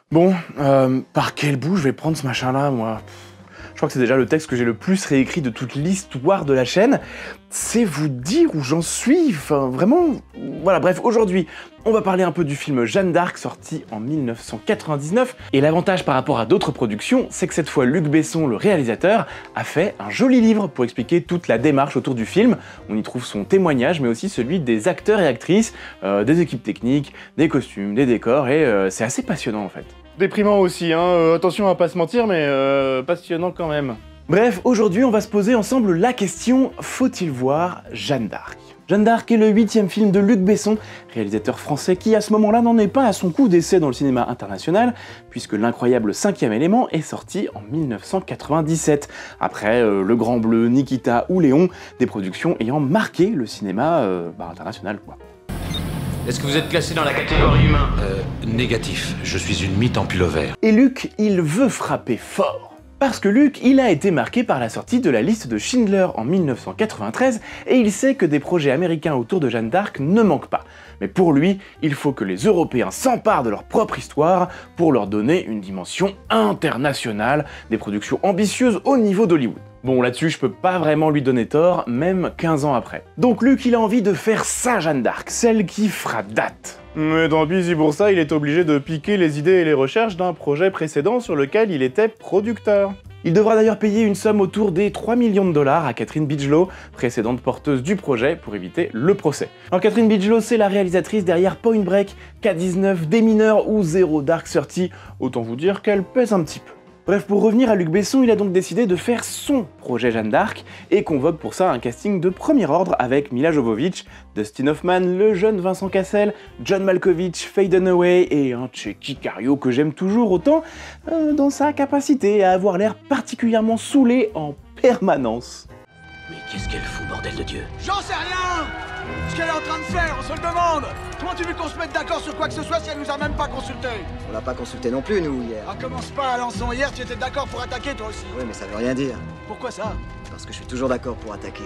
Bon, par quel bout je vais prendre ce machin-là, moi? Je crois que c'est déjà le texte que j'ai le plus réécrit de toute l'histoire de la chaîne. C'est vous dire où j'en suis, enfin vraiment... Voilà, bref, aujourd'hui, on va parler un peu du film Jeanne d'Arc, sorti en 1999. Et l'avantage par rapport à d'autres productions, c'est que cette fois, Luc Besson, le réalisateur, a fait un joli livre pour expliquer toute la démarche autour du film. On y trouve son témoignage, mais aussi celui des acteurs et actrices, des équipes techniques, des costumes, des décors, et c'est assez passionnant en fait. Déprimant aussi, hein, attention à pas se mentir, mais passionnant quand même. Bref, aujourd'hui on va se poser ensemble la question, faut-il voir Jeanne d'Arc? Jeanne d'Arc est le 8e film de Luc Besson, réalisateur français qui à ce moment-là n'en est pas à son coup d'essai dans le cinéma international, puisque l'incroyable 5e élément est sorti en 1997, après Le Grand Bleu, Nikita ou Léon, des productions ayant marqué le cinéma international quoi. Est-ce que vous êtes classé dans la catégorie humain? Négatif. Je suis une mythe en pullover. Et Luc, il veut frapper fort. Parce que Luc, il a été marqué par la sortie de la liste de Schindler en 1993 et il sait que des projets américains autour de Jeanne d'Arc ne manquent pas. Mais pour lui, il faut que les Européens s'emparent de leur propre histoire pour leur donner une dimension internationale, des productions ambitieuses au niveau d'Hollywood. Bon, là-dessus, je peux pas vraiment lui donner tort, même 15 ans après. Donc Luc, il a envie de faire sa Jeanne d'Arc, celle qui fera date. Mais tant pis si pour ça, il est obligé de piquer les idées et les recherches d'un projet précédent sur lequel il était producteur. Il devra d'ailleurs payer une somme autour des 3 millions de dollars à Catherine Bigelow, précédente porteuse du projet, pour éviter le procès. Alors Catherine Bigelow, c'est la réalisatrice derrière Point Break, K-19, Des mineurs ou Zero Dark Thirty, autant vous dire qu'elle pèse un petit peu. Bref, pour revenir à Luc Besson, il a donc décidé de faire son projet Jeanne d'Arc et convoque pour ça un casting de premier ordre avec Milla Jovovich, Dustin Hoffman, le jeune Vincent Cassel, John Malkovich, Faye Dunaway et un Tchéky Karyo que j'aime toujours autant dans sa capacité à avoir l'air particulièrement saoulé en permanence. Mais qu'est-ce qu'elle fout, bordel de Dieu? J'en sais rien! Ce qu'elle est en train de faire, on se le demande! Comment tu veux qu'on se mette d'accord sur quoi que ce soit si elle nous a même pas consulté? On l'a pas consulté non plus, nous, hier. Ah, commence pas, Alençon, hier tu étais d'accord pour attaquer toi aussi. Oui, mais ça veut rien dire. Pourquoi ça? Parce que je suis toujours d'accord pour attaquer.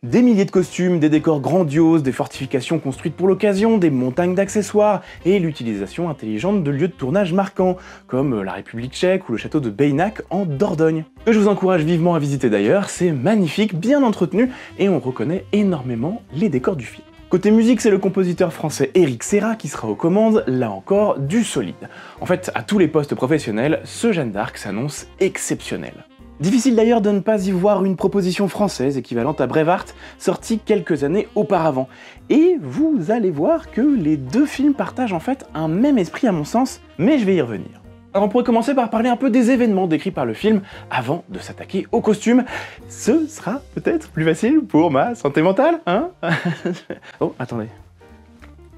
Des milliers de costumes, des décors grandioses, des fortifications construites pour l'occasion, des montagnes d'accessoires et l'utilisation intelligente de lieux de tournage marquants, comme la République tchèque ou le château de Bejnac en Dordogne. Que je vous encourage vivement à visiter d'ailleurs, c'est magnifique, bien entretenu et on reconnaît énormément les décors du film. Côté musique, c'est le compositeur français Éric Serra qui sera aux commandes, là encore, du solide. En fait, à tous les postes professionnels, ce Jeanne d'Arc s'annonce exceptionnel. Difficile d'ailleurs de ne pas y voir une proposition française équivalente à Braveheart, sortie quelques années auparavant. Et vous allez voir que les deux films partagent en fait un même esprit à mon sens, mais je vais y revenir. Alors on pourrait commencer par parler un peu des événements décrits par le film avant de s'attaquer aux costumes. Ce sera peut-être plus facile pour ma santé mentale, hein? Oh, attendez.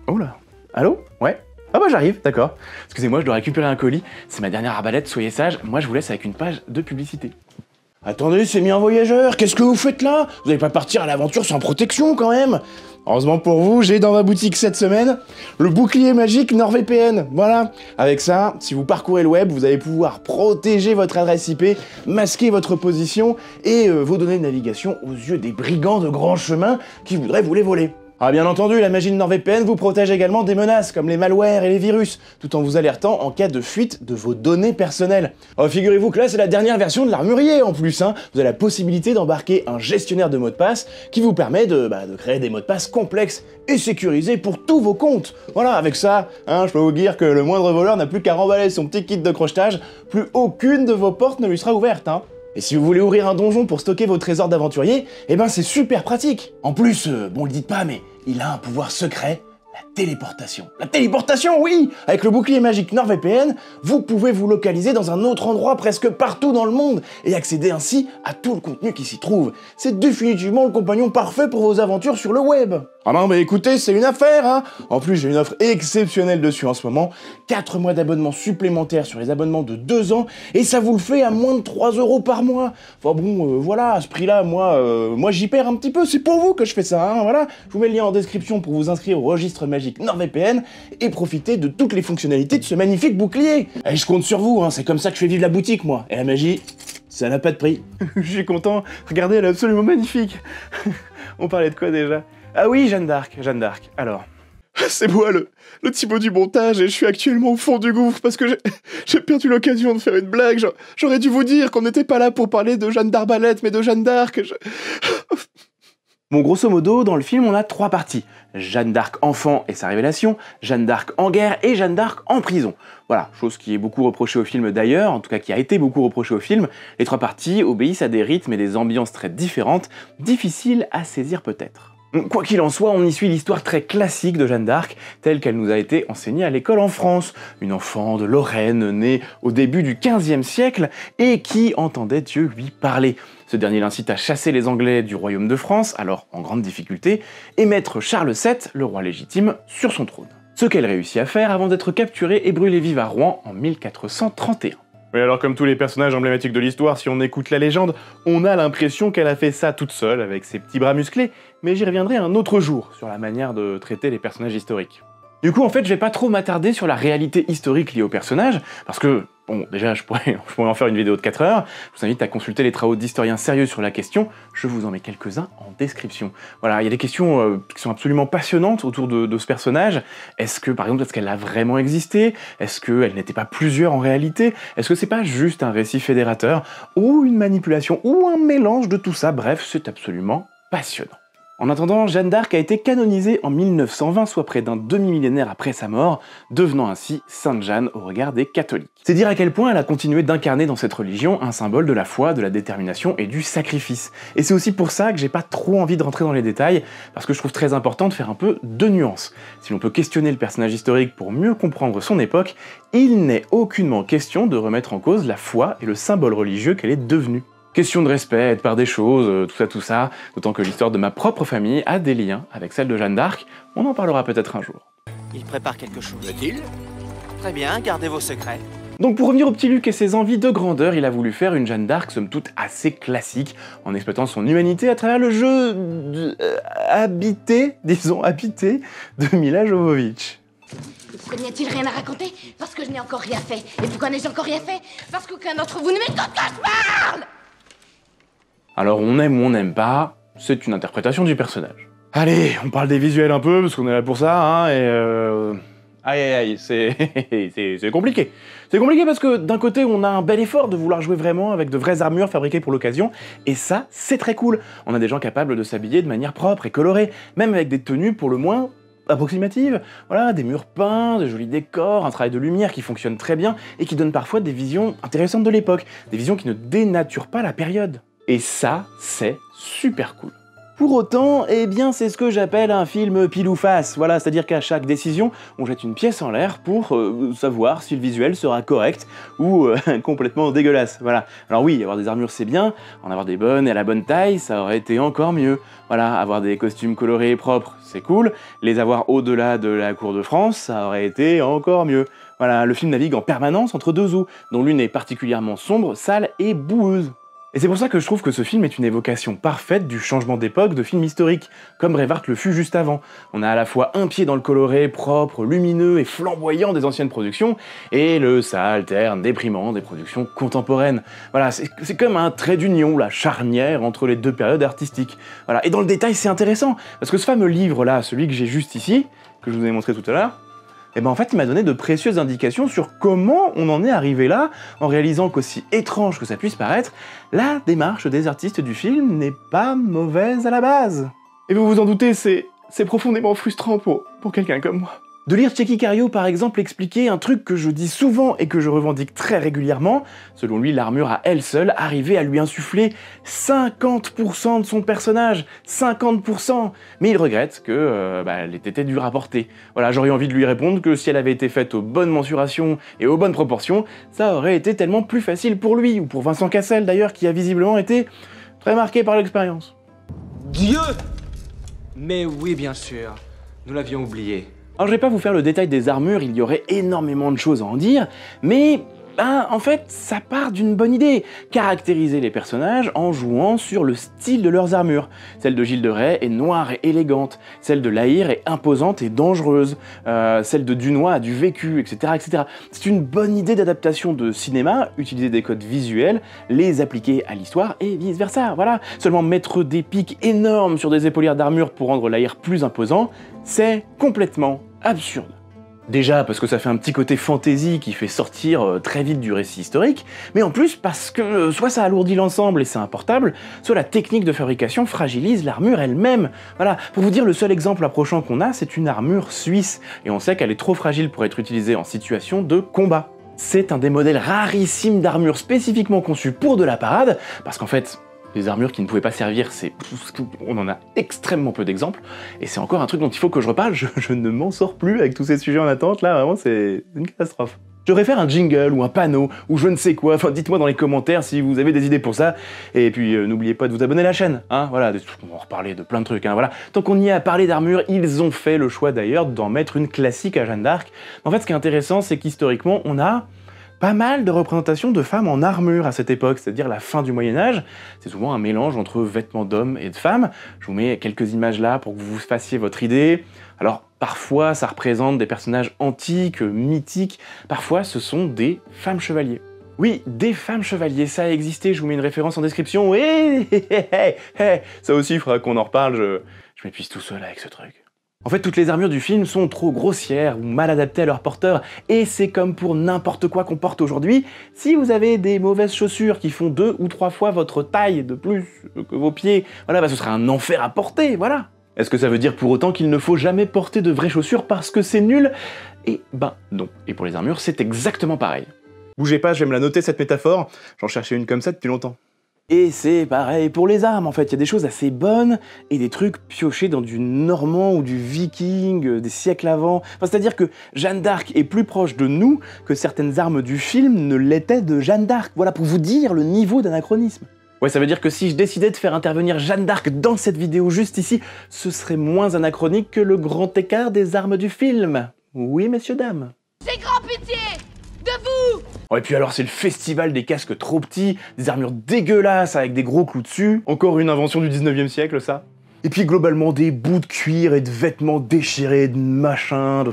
Oh là. Allô? Ouais? Ah bah j'arrive, d'accord. Excusez-moi, je dois récupérer un colis. C'est ma dernière arbalète, soyez sage. Moi je vous laisse avec une page de publicité. Attendez, c'est mis un voyageur, qu'est-ce que vous faites là? Vous n'allez pas partir à l'aventure sans protection quand même? Heureusement pour vous, j'ai dans ma boutique cette semaine le bouclier magique NordVPN. Voilà. Avec ça, si vous parcourez le web, vous allez pouvoir protéger votre adresse IP, masquer votre position et vos données de navigation aux yeux des brigands de grands chemins qui voudraient vous les voler. Ah bien entendu, la magie de NordVPN vous protège également des menaces comme les malwares et les virus, tout en vous alertant en cas de fuite de vos données personnelles. Oh, figurez-vous que là c'est la dernière version de l'armurier en plus, hein. Vous avez la possibilité d'embarquer un gestionnaire de mots de passe qui vous permet de créer des mots de passe complexes et sécurisés pour tous vos comptes. Voilà, avec ça, hein, je peux vous dire que le moindre voleur n'a plus qu'à remballer son petit kit de crochetage, plus aucune de vos portes ne lui sera ouverte, hein. Et si vous voulez ouvrir un donjon pour stocker vos trésors d'aventurier, eh ben c'est super pratique. En plus, bon le dites pas, mais il a un pouvoir secret, la téléportation. La téléportation, oui! Avec le bouclier magique NordVPN, vous pouvez vous localiser dans un autre endroit presque partout dans le monde et accéder ainsi à tout le contenu qui s'y trouve. C'est définitivement le compagnon parfait pour vos aventures sur le web. Ah non mais écoutez, c'est une affaire, hein. En plus, j'ai une offre exceptionnelle dessus en ce moment. 4 mois d'abonnement supplémentaires sur les abonnements de 2 ans et ça vous le fait à moins de 3 € par mois. Enfin bon, voilà, à ce prix-là, moi j'y perds un petit peu, c'est pour vous que je fais ça, hein, voilà. Je vous mets le lien en description pour vous inscrire au registre magique NordVPN et profiter de toutes les fonctionnalités de ce magnifique bouclier. Et je compte sur vous, hein, c'est comme ça que je fais vivre la boutique, moi. Et la magie, ça n'a pas de prix. Je suis content, regardez, elle est absolument magnifique. On parlait de quoi déjà? Ah oui, Jeanne d'Arc, Jeanne d'Arc. Alors, C'est moi le Thibaut du montage et je suis actuellement au fond du gouffre parce que j'ai perdu l'occasion de faire une blague. J'aurais dû vous dire qu'on n'était pas là pour parler de Jeanne d'Arbalète mais de Jeanne d'Arc. Bon, grosso modo, dans le film, on a 3 parties. Jeanne d'Arc enfant et sa révélation, Jeanne d'Arc en guerre et Jeanne d'Arc en prison. Voilà, chose qui est beaucoup reprochée au film d'ailleurs, en tout cas qui a été beaucoup reprochée au film. Les 3 parties obéissent à des rythmes et des ambiances très différentes, difficiles à saisir peut-être. Quoi qu'il en soit, on y suit l'histoire très classique de Jeanne d'Arc, telle qu'elle nous a été enseignée à l'école en France. Une enfant de Lorraine, née au début du XVe siècle, et qui entendait Dieu lui parler. Ce dernier l'incite à chasser les Anglais du royaume de France, alors en grande difficulté, et mettre Charles VII, le roi légitime, sur son trône. Ce qu'elle réussit à faire avant d'être capturée et brûlée vive à Rouen en 1431. Oui, alors comme tous les personnages emblématiques de l'histoire, si on écoute la légende, on a l'impression qu'elle a fait ça toute seule, avec ses petits bras musclés, mais j'y reviendrai un autre jour, sur la manière de traiter les personnages historiques. Du coup, en fait, je vais pas trop m'attarder sur la réalité historique liée au personnage, parce que, bon, déjà, je pourrais en faire une vidéo de 4 heures, je vous invite à consulter les travaux d'historiens sérieux sur la question, je vous en mets quelques-uns en description. Voilà, il y a des questions qui sont absolument passionnantes autour de ce personnage. Est-ce que, par exemple, est-ce qu'elle a vraiment existé? Est-ce qu'elle n'était pas plusieurs en réalité? Est-ce que c'est pas juste un récit fédérateur? Ou une manipulation? Ou un mélange de tout ça? Bref, c'est absolument passionnant. En attendant, Jeanne d'Arc a été canonisée en 1920, soit près d'un demi-millénaire après sa mort, devenant ainsi Sainte Jeanne au regard des catholiques. C'est dire à quel point elle a continué d'incarner dans cette religion un symbole de la foi, de la détermination et du sacrifice. Et c'est aussi pour ça que j'ai pas trop envie de rentrer dans les détails, parce que je trouve très important de faire un peu de nuances. Si l'on peut questionner le personnage historique pour mieux comprendre son époque, il n'est aucunement question de remettre en cause la foi et le symbole religieux qu'elle est devenue. Question de respect, être par des choses, tout ça, d'autant que l'histoire de ma propre famille a des liens avec celle de Jeanne d'Arc, on en parlera peut-être un jour. Il prépare quelque chose. Est-il? Très bien, gardez vos secrets. Donc pour revenir au petit Luc et ses envies de grandeur, il a voulu faire une Jeanne d'Arc somme toute assez classique, en exploitant son humanité à travers le jeu habité de Milla Jovovich. Pourquoi n'y a-t-il rien à raconter? Parce que je n'ai encore rien fait. Et pourquoi n'ai-je encore rien fait? Parce qu'aucun d'entre vous ne m'écoute quand je parle! Alors on aime ou on n'aime pas, c'est une interprétation du personnage. Allez, on parle des visuels un peu, parce qu'on est là pour ça, hein, et aïe, c'est compliqué. C'est compliqué parce que d'un côté, on a un bel effort de vouloir jouer vraiment avec de vraies armures fabriquées pour l'occasion, et ça, c'est très cool. On a des gens capables de s'habiller de manière propre et colorée, même avec des tenues pour le moins approximatives. Voilà, des murs peints, de jolis décors, un travail de lumière qui fonctionne très bien, et qui donne parfois des visions intéressantes de l'époque, des visions qui ne dénaturent pas la période. Et ça, c'est super cool. Pour autant, eh bien c'est ce que j'appelle un film pile ou face, voilà, c'est-à-dire qu'à chaque décision, on jette une pièce en l'air pour savoir si le visuel sera correct ou complètement dégueulasse, voilà. Alors oui, avoir des armures c'est bien, en avoir des bonnes et à la bonne taille, ça aurait été encore mieux. Voilà, avoir des costumes colorés et propres, c'est cool, les avoir au-delà de la cour de France, ça aurait été encore mieux. Voilà, le film navigue en permanence entre deux eaux, dont l'une est particulièrement sombre, sale et boueuse. Et c'est pour ça que je trouve que ce film est une évocation parfaite du changement d'époque de films historiques, comme Braveheart le fut juste avant. On a à la fois un pied dans le coloré, propre, lumineux et flamboyant des anciennes productions, et le sale, terne, déprimant des productions contemporaines. Voilà, c'est comme un trait d'union, la charnière entre les deux périodes artistiques. Voilà, et dans le détail, c'est intéressant, parce que ce fameux livre-là, celui que j'ai juste ici, que je vous ai montré tout à l'heure, et ben en fait il m'a donné de précieuses indications sur comment on en est arrivé là, en réalisant qu'aussi étrange que ça puisse paraître, la démarche des artistes du film n'est pas mauvaise à la base. Et vous vous en doutez, c'est profondément frustrant pour quelqu'un comme moi. De lire Tchéky Karyo par exemple expliquer un truc que je dis souvent et que je revendique très régulièrement, selon lui l'armure à elle seule arrivait à lui insuffler 50% de son personnage, 50%, mais il regrette que elle ait été dure à porter. Voilà, j'aurais envie de lui répondre que si elle avait été faite aux bonnes mensurations et aux bonnes proportions, ça aurait été tellement plus facile pour lui, ou pour Vincent Cassel d'ailleurs, qui a visiblement été très marqué par l'expérience. Dieu! Mais oui, bien sûr, nous l'avions oublié. Alors je vais pas vous faire le détail des armures, il y aurait énormément de choses à en dire, mais Ben, en fait, ça part d'une bonne idée. Caractériser les personnages en jouant sur le style de leurs armures. Celle de Gilles de Rais est noire et élégante. Celle de Lahir est imposante et dangereuse. Celle de Dunois a du vécu, etc., etc. C'est une bonne idée d'adaptation de cinéma, utiliser des codes visuels, les appliquer à l'histoire et vice-versa, voilà. Seulement mettre des pics énormes sur des épaulières d'armure pour rendre Lahir plus imposant, c'est complètement absurde. Déjà parce que ça fait un petit côté fantasy qui fait sortir très vite du récit historique, mais en plus parce que soit ça alourdit l'ensemble et c'est importable, soit la technique de fabrication fragilise l'armure elle-même. Voilà, pour vous dire, le seul exemple approchant qu'on a, c'est une armure suisse, et on sait qu'elle est trop fragile pour être utilisée en situation de combat. C'est un des modèles rarissimes d'armure spécifiquement conçus pour de la parade, parce qu'en fait, les armures qui ne pouvaient pas servir, on en a extrêmement peu d'exemples, et c'est encore un truc dont il faut que je reparle, je ne m'en sors plus avec tous ces sujets en attente, là vraiment c'est une catastrophe. Je devrais faire un jingle ou un panneau ou je ne sais quoi, enfin dites-moi dans les commentaires si vous avez des idées pour ça, et puis n'oubliez pas de vous abonner à la chaîne, hein, voilà, on va en reparler de plein de trucs, hein, voilà. Tant qu'on y a parlé d'armure, ils ont fait le choix d'ailleurs d'en mettre une classique à Jeanne d'Arc. En fait ce qui est intéressant c'est qu'historiquement on a pas mal de représentations de femmes en armure à cette époque, c'est-à-dire la fin du Moyen-Âge. C'est souvent un mélange entre vêtements d'hommes et de femmes. Je vous mets quelques images là pour que vous vous fassiez votre idée. Alors, parfois, ça représente des personnages antiques, mythiques. Parfois, ce sont des femmes chevaliers. Oui, des femmes chevaliers, ça a existé, je vous mets une référence en description. Et ça aussi, il faudra qu'on en reparle, je m'épuise tout seul avec ce truc. En fait, toutes les armures du film sont trop grossières ou mal adaptées à leur porteur, et c'est comme pour n'importe quoi qu'on porte aujourd'hui, si vous avez des mauvaises chaussures qui font 2 ou 3 fois votre taille de plus que vos pieds, voilà, bah ce sera un enfer à porter, voilà. Est-ce que ça veut dire pour autant qu'il ne faut jamais porter de vraies chaussures parce que c'est nul? Eh ben non, et pour les armures, c'est exactement pareil. Bougez pas, je vais me la noter cette métaphore, j'en cherchais une comme ça depuis longtemps. Et c'est pareil pour les armes, en fait, il y a des choses assez bonnes et des trucs piochés dans du normand ou du viking des siècles avant. Enfin, c'est-à-dire que Jeanne d'Arc est plus proche de nous que certaines armes du film ne l'étaient de Jeanne d'Arc. Voilà, pour vous dire le niveau d'anachronisme. Ouais, ça veut dire que si je décidais de faire intervenir Jeanne d'Arc dans cette vidéo juste ici, ce serait moins anachronique que le grand écart des armes du film. Oui, messieurs, dames. J'ai grand pitié de vous. Oh, et puis alors c'est le festival des casques trop petits, des armures dégueulasses avec des gros clous dessus. Encore une invention du 19e siècle, ça. Et puis globalement des bouts de cuir et de vêtements déchirés, de machins,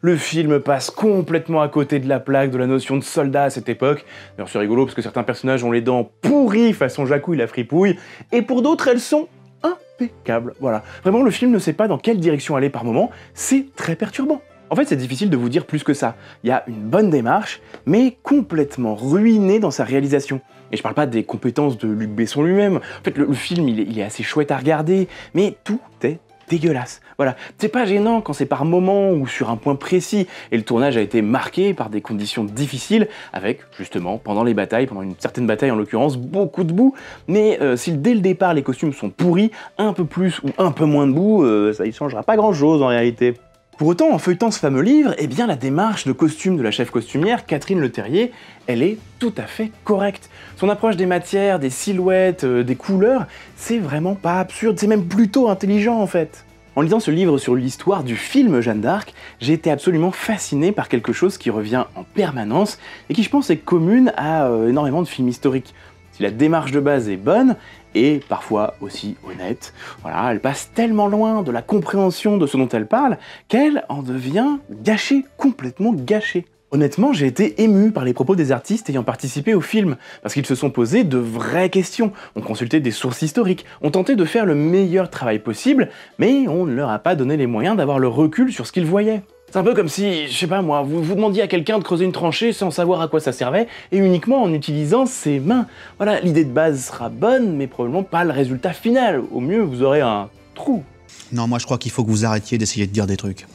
Le film passe complètement à côté de la plaque de la notion de soldat à cette époque. D'ailleurs c'est rigolo parce que certains personnages ont les dents pourries façon Jacouille la fripouille, et pour d'autres elles sont impeccables. Voilà. Vraiment le film ne sait pas dans quelle direction aller par moment, c'est très perturbant. En fait, c'est difficile de vous dire plus que ça. Il y a une bonne démarche, mais complètement ruinée dans sa réalisation. Et je parle pas des compétences de Luc Besson lui-même. En fait, le film, il est assez chouette à regarder, mais tout est dégueulasse. Voilà. C'est pas gênant quand c'est par moment ou sur un point précis, et le tournage a été marqué par des conditions difficiles, avec, justement, pendant les batailles, pendant une certaine bataille en l'occurrence, beaucoup de boue. Mais si dès le départ, les costumes sont pourris, un peu plus ou un peu moins de boue, ça y changera pas grand-chose en réalité. Pour autant, en feuilletant ce fameux livre, eh bien la démarche de costume de la chef costumière, Catherine Leterrier, elle est tout à fait correcte. Son approche des matières, des silhouettes, des couleurs, c'est vraiment pas absurde, c'est même plutôt intelligent en fait. En lisant ce livre sur l'histoire du film Jeanne d'Arc, j'ai été absolument fasciné par quelque chose qui revient en permanence et qui je pense est commune à énormément de films historiques. Si la démarche de base est bonne, et parfois aussi honnête, voilà, elle passe tellement loin de la compréhension de ce dont elle parle, qu'elle en devient gâchée, complètement gâchée. Honnêtement, j'ai été ému par les propos des artistes ayant participé au film, parce qu'ils se sont posés de vraies questions, ont consulté des sources historiques, ont tenté de faire le meilleur travail possible, mais on ne leur a pas donné les moyens d'avoir le recul sur ce qu'ils voyaient. C'est un peu comme si, je sais pas moi, vous demandiez à quelqu'un de creuser une tranchée sans savoir à quoi ça servait, et uniquement en utilisant ses mains. Voilà, l'idée de base sera bonne, mais probablement pas le résultat final. Au mieux, vous aurez un trou. Non, moi je crois qu'il faut que vous arrêtiez d'essayer de dire des trucs.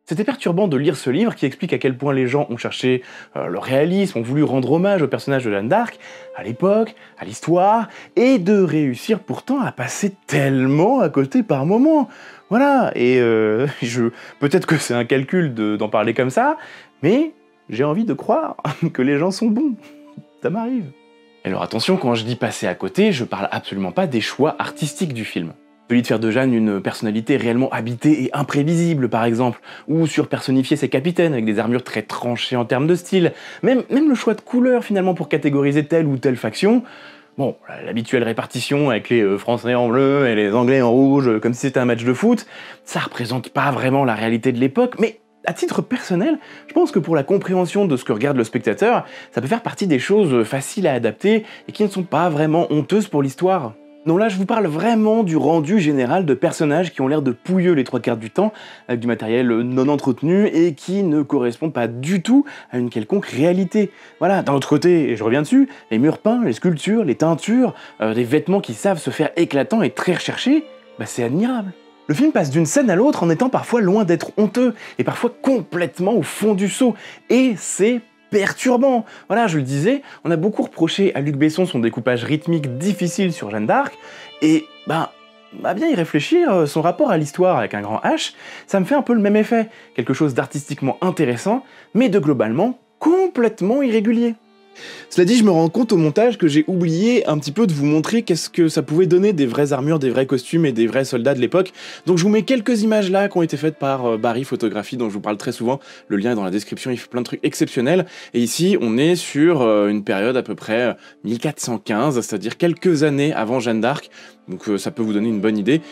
C'était perturbant de lire ce livre qui explique à quel point les gens ont cherché le réalisme, ont voulu rendre hommage au personnage de Jeanne d'Arc, à l'époque, à l'histoire, et de réussir pourtant à passer tellement à côté par moments. Voilà, et peut-être que c'est un calcul d'en parler comme ça, mais j'ai envie de croire que les gens sont bons. Ça m'arrive. Et alors attention, quand je dis passer à côté, je parle absolument pas des choix artistiques du film. Celui de faire de Jeanne une personnalité réellement habitée et imprévisible, par exemple, ou surpersonnifier ses capitaines avec des armures très tranchées en termes de style, même le choix de couleurs finalement pour catégoriser telle ou telle faction. Bon, l'habituelle répartition avec les Français en bleu et les Anglais en rouge, comme si c'était un match de foot, ça représente pas vraiment la réalité de l'époque, mais à titre personnel, je pense que pour la compréhension de ce que regarde le spectateur, ça peut faire partie des choses faciles à adapter et qui ne sont pas vraiment honteuses pour l'histoire. Non, là je vous parle vraiment du rendu général de personnages qui ont l'air de pouilleux les 3/4 du temps, avec du matériel non entretenu et qui ne correspondent pas du tout à une quelconque réalité. Voilà, d'un autre côté, et je reviens dessus, les murs peints, les sculptures, les teintures, des vêtements qui savent se faire éclatants et très recherchés, bah c'est admirable. Le film passe d'une scène à l'autre en étant parfois loin d'être honteux, et parfois complètement au fond du seau, et c'est perturbant. Voilà, je le disais, on a beaucoup reproché à Luc Besson son découpage rythmique difficile sur Jeanne d'Arc, et à bien y réfléchir, son rapport à l'histoire avec un grand H, ça me fait un peu le même effet, quelque chose d'artistiquement intéressant, mais de globalement complètement irrégulier. Cela dit, je me rends compte au montage que j'ai oublié un petit peu de vous montrer qu'est-ce que ça pouvait donner des vraies armures, des vrais costumes et des vrais soldats de l'époque. Donc je vous mets quelques images là qui ont été faites par Barry Photographie, dont je vous parle très souvent. Le lien est dans la description, il fait plein de trucs exceptionnels. Et ici, on est sur une période à peu près 1415, c'est-à-dire quelques années avant Jeanne d'Arc. Donc ça peut vous donner une bonne idée.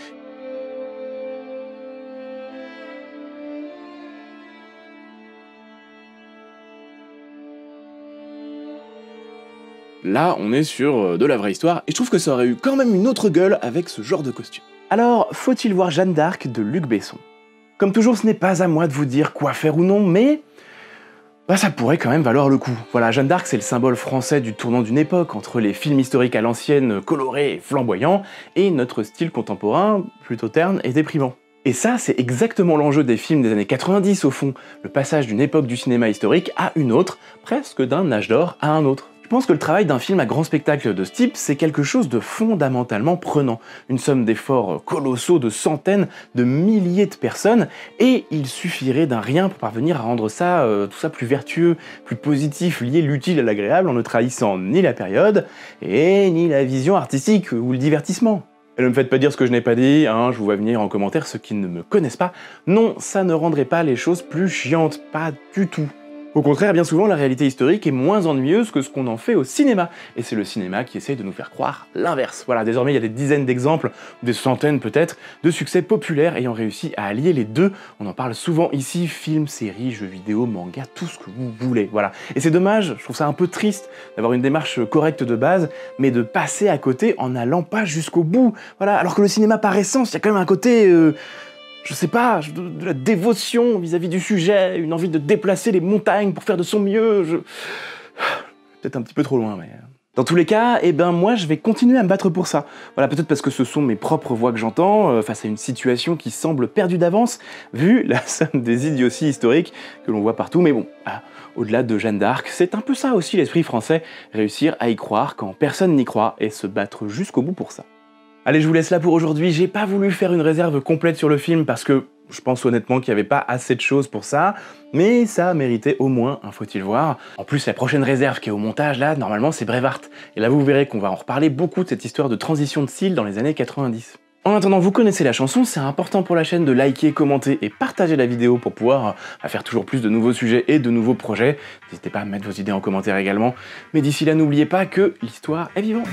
Là, on est sur de la vraie histoire, et je trouve que ça aurait eu quand même une autre gueule avec ce genre de costume. Alors, faut-il voir Jeanne d'Arc de Luc Besson? Comme toujours, ce n'est pas à moi de vous dire quoi faire ou non, mais ça pourrait quand même valoir le coup. Voilà, Jeanne d'Arc, c'est le symbole français du tournant d'une époque, entre les films historiques à l'ancienne, colorés et flamboyants, et notre style contemporain, plutôt terne et déprimant. Et ça, c'est exactement l'enjeu des films des années 90 au fond, le passage d'une époque du cinéma historique à une autre, presque d'un âge d'or à un autre. Je pense que le travail d'un film à grand spectacle de ce type, c'est quelque chose de fondamentalement prenant. Une somme d'efforts colossaux de centaines, de milliers de personnes, et il suffirait d'un rien pour parvenir à rendre ça, tout ça plus vertueux, plus positif, lier l'utile à l'agréable en ne trahissant ni la période, et ni la vision artistique ou le divertissement. Et ne me faites pas dire ce que je n'ai pas dit, je vous vois venir en commentaire ceux qui ne me connaissent pas. Non, ça ne rendrait pas les choses plus chiantes, pas du tout. Au contraire, bien souvent, la réalité historique est moins ennuyeuse que ce qu'on en fait au cinéma. Et c'est le cinéma qui essaye de nous faire croire l'inverse. Voilà, désormais, il y a des dizaines d'exemples, des centaines peut-être, de succès populaires ayant réussi à allier les deux. On en parle souvent ici, films, séries, jeux vidéo, mangas, tout ce que vous voulez. Voilà. Et c'est dommage, je trouve ça un peu triste d'avoir une démarche correcte de base, mais de passer à côté en n'allant pas jusqu'au bout. Voilà, alors que le cinéma, par essence, il y a quand même un côté... je sais pas, de la dévotion vis-à-vis du sujet, une envie de déplacer les montagnes pour faire de son mieux, peut-être un petit peu trop loin, mais... Dans tous les cas, moi je vais continuer à me battre pour ça. Voilà, peut-être parce que ce sont mes propres voix que j'entends, face à une situation qui semble perdue d'avance, vu la somme des idioties historiques que l'on voit partout, mais bon, au-delà de Jeanne d'Arc, c'est un peu ça aussi l'esprit français, réussir à y croire quand personne n'y croit, et se battre jusqu'au bout pour ça. Allez, je vous laisse là pour aujourd'hui, j'ai pas voulu faire une réserve complète sur le film parce que je pense honnêtement qu'il n'y avait pas assez de choses pour ça, mais ça méritait au moins un faut-il voir. En plus, la prochaine réserve qui est au montage là, normalement c'est Braveheart, et là vous verrez qu'on va en reparler beaucoup de cette histoire de transition de style dans les années 90. En attendant, vous connaissez la chanson, c'est important pour la chaîne de liker, commenter et partager la vidéo pour pouvoir faire toujours plus de nouveaux sujets et de nouveaux projets. N'hésitez pas à mettre vos idées en commentaire également, mais d'ici là n'oubliez pas que l'histoire est vivante.